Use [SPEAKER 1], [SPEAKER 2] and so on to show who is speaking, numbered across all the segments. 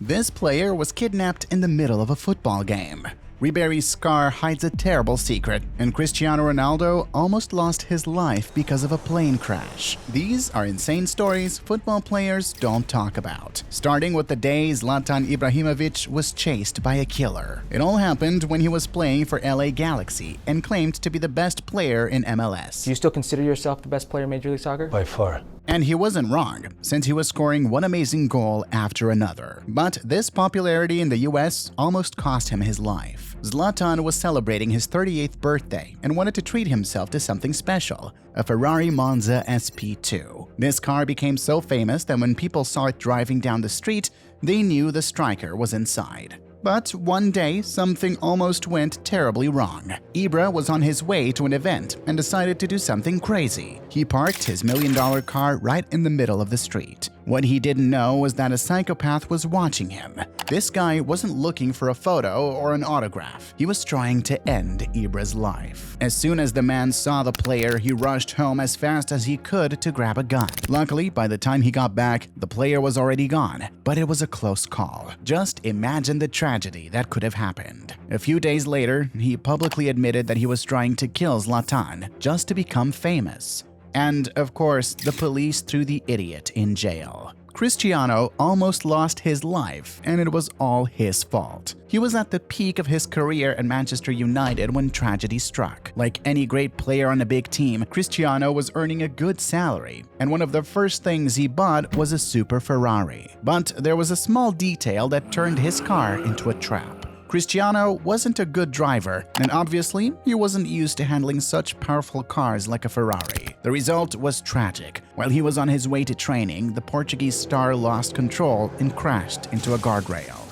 [SPEAKER 1] This player was kidnapped in the middle of a football game. Ribery's scar hides a terrible secret, and Cristiano Ronaldo almost lost his life because of a plane crash. These are insane stories football players don't talk about. Starting with the day Zlatan Ibrahimovic was chased by a killer. It all happened when he was playing for LA Galaxy and claimed to be the best player in MLS.
[SPEAKER 2] Do you still consider yourself the best player in Major League Soccer?
[SPEAKER 3] By far.
[SPEAKER 1] And he wasn't wrong, since he was scoring one amazing goal after another. But this popularity in the US almost cost him his life. Zlatan was celebrating his 38th birthday and wanted to treat himself to something special, a Ferrari Monza SP2. This car became so famous that when people saw it driving down the street, they knew the striker was inside. But one day, something almost went terribly wrong. Ibra was on his way to an event and decided to do something crazy. He parked his million-dollar car right in the middle of the street. What he didn't know was that a psychopath was watching him. This guy wasn't looking for a photo or an autograph. He was trying to end Ibra's life. As soon as the man saw the player, he rushed home as fast as he could to grab a gun. Luckily, by the time he got back, the player was already gone. But it was a close call. Just imagine the tragedy that could have happened. A few days later, he publicly admitted that he was trying to kill Zlatan just to become famous. And, of course, the police threw the idiot in jail. Cristiano almost lost his life, and it was all his fault. He was at the peak of his career at Manchester United when tragedy struck. Like any great player on a big team, Cristiano was earning a good salary, and one of the first things he bought was a super Ferrari. But there was a small detail that turned his car into a trap. Cristiano wasn't a good driver, and obviously, he wasn't used to handling such powerful cars like a Ferrari. The result was tragic. While he was on his way to training, the Portuguese star lost control and crashed into a guardrail.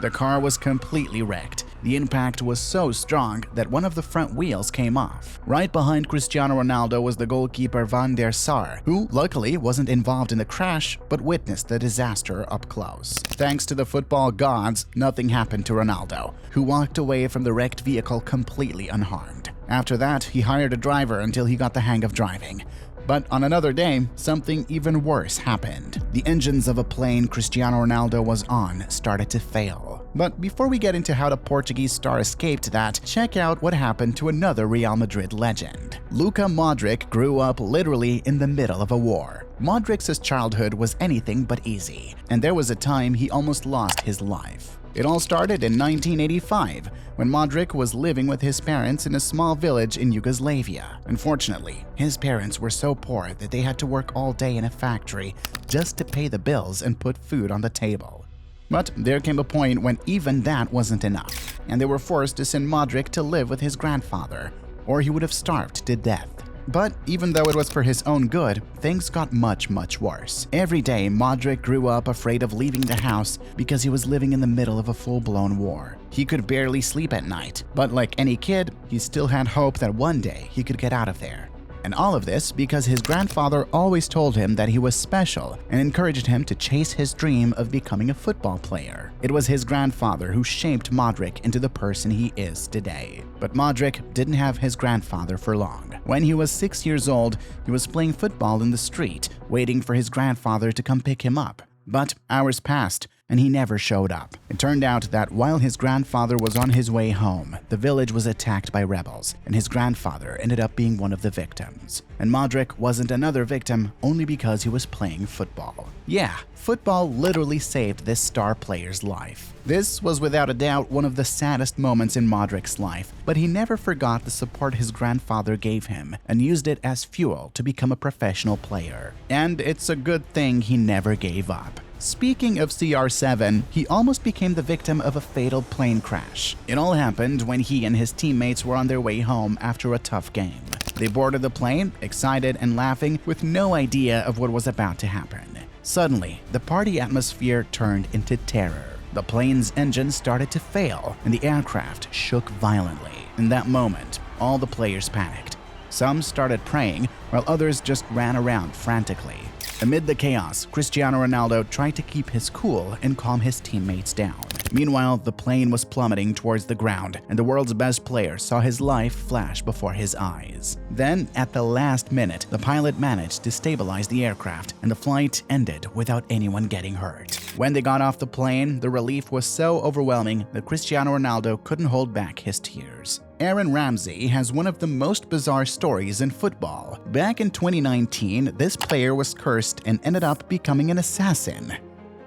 [SPEAKER 1] The car was completely wrecked. The impact was so strong that one of the front wheels came off. Right behind Cristiano Ronaldo was the goalkeeper Van der Sar, who luckily wasn't involved in the crash but witnessed the disaster up close. Thanks to the football gods, nothing happened to Ronaldo, who walked away from the wrecked vehicle completely unharmed. After that, he hired a driver until he got the hang of driving. But on another day, something even worse happened. The engines of a plane Cristiano Ronaldo was on started to fail. But before we get into how the Portuguese star escaped that, check out what happened to another Real Madrid legend. Luka Modric grew up literally in the middle of a war. Modric's childhood was anything but easy, and there was a time he almost lost his life. It all started in 1985, when Modric was living with his parents in a small village in Yugoslavia. Unfortunately, his parents were so poor that they had to work all day in a factory just to pay the bills and put food on the table. But there came a point when even that wasn't enough, and they were forced to send Modric to live with his grandfather, or he would have starved to death. But even though it was for his own good, things got much worse. Every day, Modric grew up afraid of leaving the house because he was living in the middle of a full-blown war. He could barely sleep at night, but like any kid, he still had hope that one day he could get out of there. And all of this because his grandfather always told him that he was special and encouraged him to chase his dream of becoming a football player. It was his grandfather who shaped Modric into the person he is today. But Modric didn't have his grandfather for long. When he was 6 years old, he was playing football in the street, waiting for his grandfather to come pick him up. But hours passed, and he never showed up. It turned out that while his grandfather was on his way home, the village was attacked by rebels, and his grandfather ended up being one of the victims. And Modric wasn't another victim only because he was playing football. Yeah, football literally saved this star player's life. This was without a doubt one of the saddest moments in Modric's life, but he never forgot the support his grandfather gave him and used it as fuel to become a professional player. And it's a good thing he never gave up. Speaking of CR7, he almost became the victim of a fatal plane crash. It all happened when he and his teammates were on their way home after a tough game. They boarded the plane, excited and laughing, with no idea of what was about to happen. Suddenly, the party atmosphere turned into terror. The plane's engine started to fail, and the aircraft shook violently. In that moment, all the players panicked. Some started praying, while others just ran around frantically. Amid the chaos, Cristiano Ronaldo tried to keep his cool and calm his teammates down. Meanwhile, the plane was plummeting towards the ground, and the world's best player saw his life flash before his eyes. Then, at the last minute, the pilot managed to stabilize the aircraft, and the flight ended without anyone getting hurt. When they got off the plane, the relief was so overwhelming that Cristiano Ronaldo couldn't hold back his tears. Aaron Ramsey has one of the most bizarre stories in football. Back in 2019, this player was cursed and ended up becoming an assassin.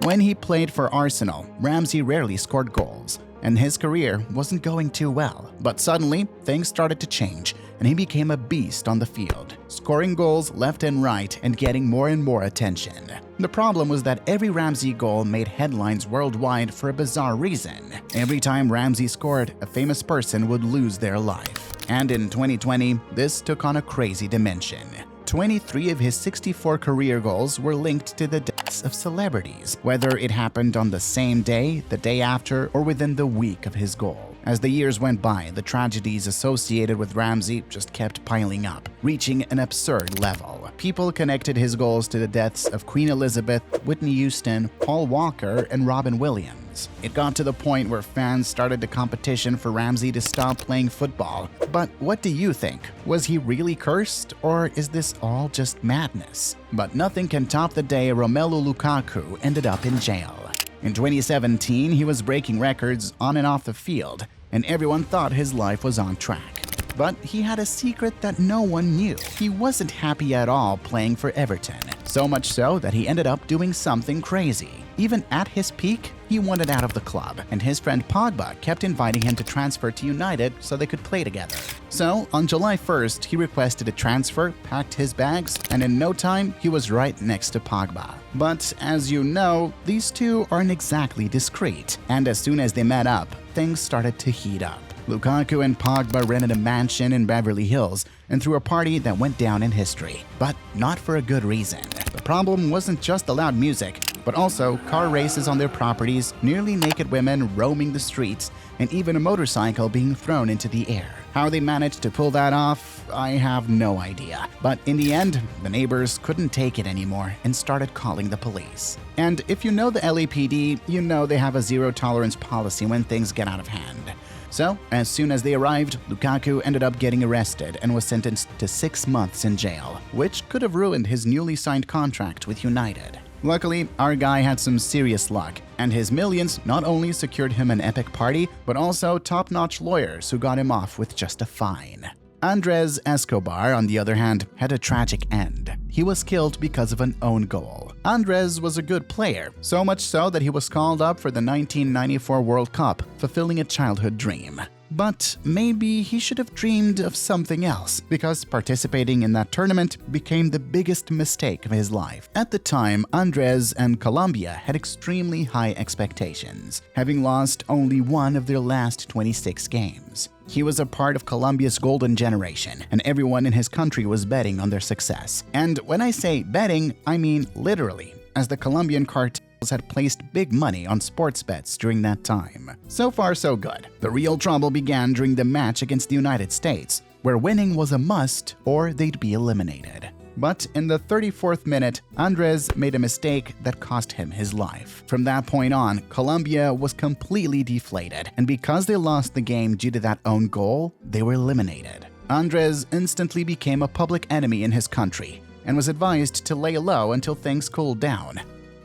[SPEAKER 1] When he played for Arsenal, Ramsey rarely scored goals, and his career wasn't going too well. But suddenly, things started to change, and he became a beast on the field, scoring goals left and right and getting more and more attention. The problem was that every Ramsey goal made headlines worldwide for a bizarre reason. Every time Ramsey scored, a famous person would lose their life. And in 2020, this took on a crazy dimension. 23 of his 64 career goals were linked to the deaths of celebrities, whether it happened on the same day, the day after, or within the week of his goal. As the years went by, the tragedies associated with Ramsey just kept piling up, reaching an absurd level. People connected his goals to the deaths of Queen Elizabeth, Whitney Houston, Paul Walker, and Robin Williams. It got to the point where fans started a competition for Ramsey to stop playing football. But what do you think? Was he really cursed, or is this all just madness? But nothing can top the day Romelu Lukaku ended up in jail. In 2017, he was breaking records on and off the field, and everyone thought his life was on track. But he had a secret that no one knew. He wasn't happy at all playing for Everton, so much so that he ended up doing something crazy. Even at his peak, he wanted out of the club, and his friend Pogba kept inviting him to transfer to United so they could play together. So, on July 1st, he requested a transfer, packed his bags, and in no time, he was right next to Pogba. But as you know, these two aren't exactly discreet, and as soon as they met up, things started to heat up. Lukaku and Pogba rented a mansion in Beverly Hills and threw a party that went down in history, but not for a good reason. The problem wasn't just the loud music, but also car races on their properties, nearly naked women roaming the streets, and even a motorcycle being thrown into the air. How they managed to pull that off, I have no idea. But in the end, the neighbors couldn't take it anymore and started calling the police. And if you know the LAPD, you know they have a zero-tolerance policy when things get out of hand. So, as soon as they arrived, Lukaku ended up getting arrested and was sentenced to 6 months in jail, which could have ruined his newly signed contract with United. Luckily, our guy had some serious luck, and his millions not only secured him an epic party, but also top-notch lawyers who got him off with just a fine. Andres Escobar, on the other hand, had a tragic end. He was killed because of an own goal. Andres was a good player, so much so that he was called up for the 1994 World Cup, fulfilling a childhood dream. But maybe he should have dreamed of something else, because participating in that tournament became the biggest mistake of his life. At the time, Andres and Colombia had extremely high expectations, having lost only one of their last 26 games. He was a part of Colombia's golden generation, and everyone in his country was betting on their success. And when I say betting, I mean literally, as the Colombian cartels had placed big money on sports bets during that time. So far, so good. The real trouble began during the match against the United States, where winning was a must or they'd be eliminated. But in the 34th minute, Andres made a mistake that cost him his life. From that point on, Colombia was completely deflated, and because they lost the game due to that own goal, they were eliminated. Andres instantly became a public enemy in his country and was advised to lay low until things cooled down.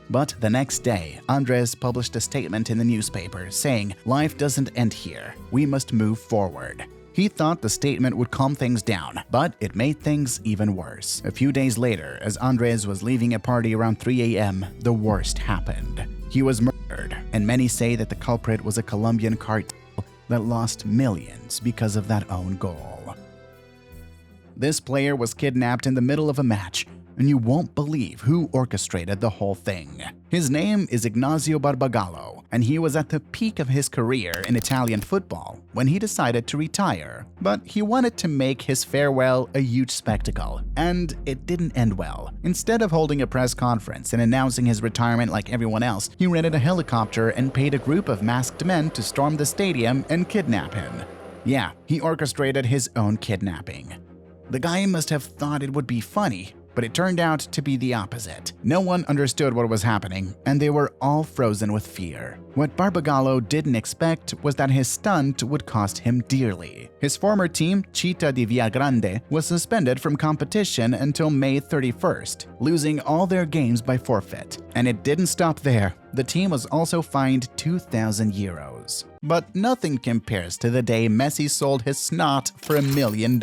[SPEAKER 1] But the next day, Andres published a statement in the newspaper saying, "Life doesn't end here. We must move forward." He thought the statement would calm things down, but it made things even worse. A few days later, as Andres was leaving a party around 3 a.m., the worst happened. He was murdered, and many say that the culprit was a Colombian cartel that lost millions because of that own goal. This player was kidnapped in the middle of a match, and you won't believe who orchestrated the whole thing. His name is Ignacio Barbagallo, and he was at the peak of his career in Italian football when he decided to retire. But he wanted to make his farewell a huge spectacle, and it didn't end well. Instead of holding a press conference and announcing his retirement like everyone else, he rented a helicopter and paid a group of masked men to storm the stadium and kidnap him. Yeah, he orchestrated his own kidnapping. The guy must have thought it would be funny, But it turned out to be the opposite. No one understood what was happening, and they were all frozen with fear. What Barbagallo didn't expect was that his stunt would cost him dearly. His former team, Chita di Villagrande, was suspended from competition until May 31st, losing all their games by forfeit. And it didn't stop there. The team was also fined €2,000. But nothing compares to the day Messi sold his snot for $1 million.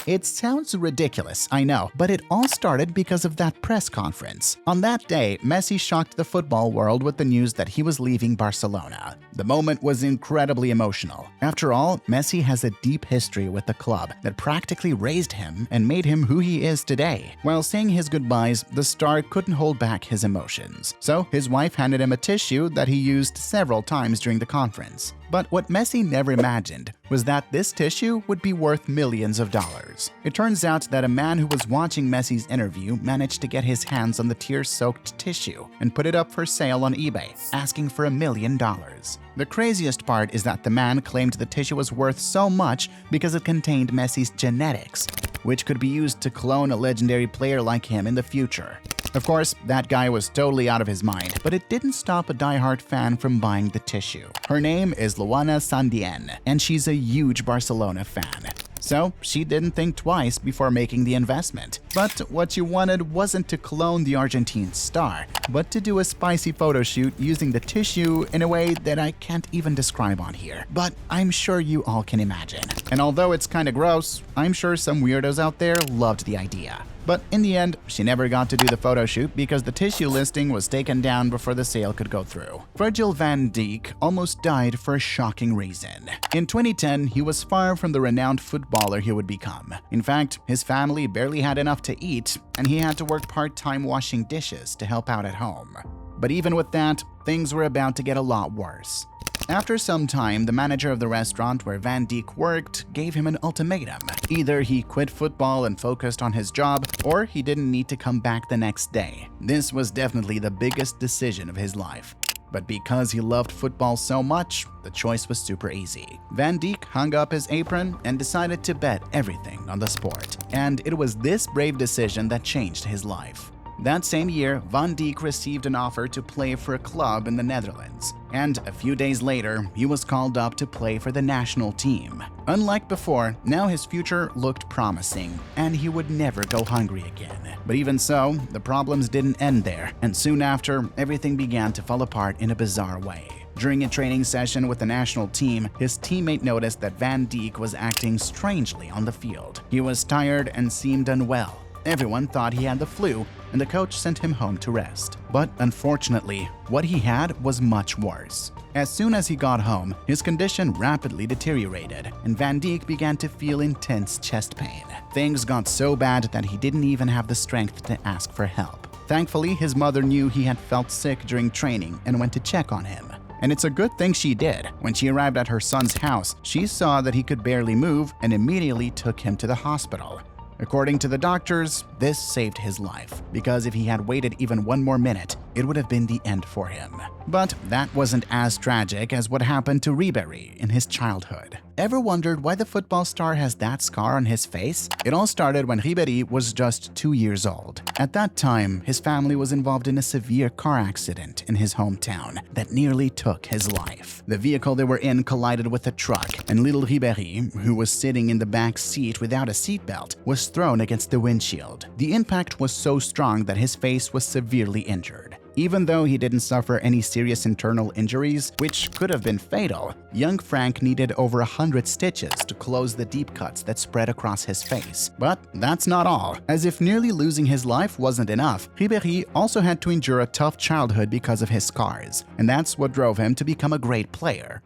[SPEAKER 1] It sounds ridiculous, I know, but it all started because of that press conference. On that day, Messi shocked the football world with the news that he was leaving Barcelona. The moment was incredibly emotional. After all, Messi has a deep history with the club that practically raised him and made him who he is today. While saying his goodbyes, the star couldn't hold back his emotions. So his wife handed him a tissue that he used several times during the conference. But what Messi never imagined was that this tissue would be worth millions of dollars. It turns out that a man who was watching Messi's interview managed to get his hands on the tear-soaked tissue and put it up for sale on eBay, asking for $1 million. The craziest part is that the man claimed the tissue was worth so much because it contained Messi's genetics, which could be used to clone a legendary player like him in the future. Of course, that guy was totally out of his mind, but it didn't stop a diehard fan from buying the tissue. Her name is Luana Sandien, and she's a huge Barcelona fan. So she didn't think twice before making the investment. But what she wanted wasn't to clone the Argentine star, but to do a spicy photo shoot using the tissue in a way that I can't even describe on here. But I'm sure you all can imagine. And although it's kinda gross, I'm sure some weirdos out there loved the idea. But in the end, she never got to do the photo shoot because the tissue listing was taken down before the sale could go through. Virgil van Dijk almost died for a shocking reason. In 2010, he was far from the renowned footballer he would become. In fact, his family barely had enough to eat, and he had to work part-time washing dishes to help out at home. But even with that, things were about to get a lot worse. After some time, the manager of the restaurant where Van Dijk worked gave him an ultimatum. Either he quit football and focused on his job, or he didn't need to come back the next day. This was definitely the biggest decision of his life. But because he loved football so much, the choice was super easy. Van Dijk hung up his apron and decided to bet everything on the sport. And it was this brave decision that changed his life. That same year, Van Dijk received an offer to play for a club in the Netherlands, and a few days later, he was called up to play for the national team. Unlike before, now his future looked promising, and he would never go hungry again. But even so, the problems didn't end there, and soon after, everything began to fall apart in a bizarre way. During a training session with the national team, his teammate noticed that Van Dijk was acting strangely on the field. He was tired and seemed unwell. Everyone thought he had the flu, and the coach sent him home to rest. But unfortunately, what he had was much worse. As soon as he got home, his condition rapidly deteriorated, and Van Dijk began to feel intense chest pain. Things got so bad that he didn't even have the strength to ask for help. Thankfully, his mother knew he had felt sick during training and went to check on him. And it's a good thing she did. When she arrived at her son's house, she saw that he could barely move and immediately took him to the hospital. According to the doctors, this saved his life, because if he had waited even one more minute, it would have been the end for him. But that wasn't as tragic as what happened to Ribery in his childhood. Ever wondered why the football star has that scar on his face? It all started when Ribery was just 2 years old. At that time, his family was involved in a severe car accident in his hometown that nearly took his life. The vehicle they were in collided with a truck, and little Ribery, who was sitting in the back seat without a seatbelt, was thrown against the windshield. The impact was so strong that his face was severely injured. Even though he didn't suffer any serious internal injuries, which could have been fatal, young Frank needed over 100 stitches to close the deep cuts that spread across his face. But that's not all. As if nearly losing his life wasn't enough, Ribery also had to endure a tough childhood because of his scars, and that's what drove him to become a great player.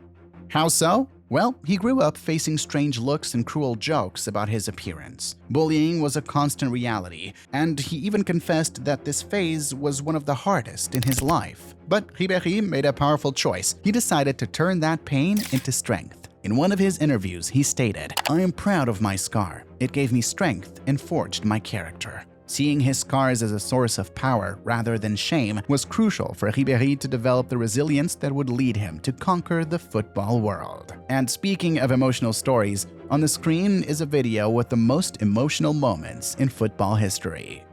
[SPEAKER 1] How so? Well, he grew up facing strange looks and cruel jokes about his appearance. Bullying was a constant reality, and he even confessed that this phase was one of the hardest in his life. But Ribery made a powerful choice. He decided to turn that pain into strength. In one of his interviews, he stated, "I am proud of my scar. It gave me strength and forged my character." Seeing his scars as a source of power rather than shame was crucial for Ribery to develop the resilience that would lead him to conquer the football world. And speaking of emotional stories, on the screen is a video with the most emotional moments in football history.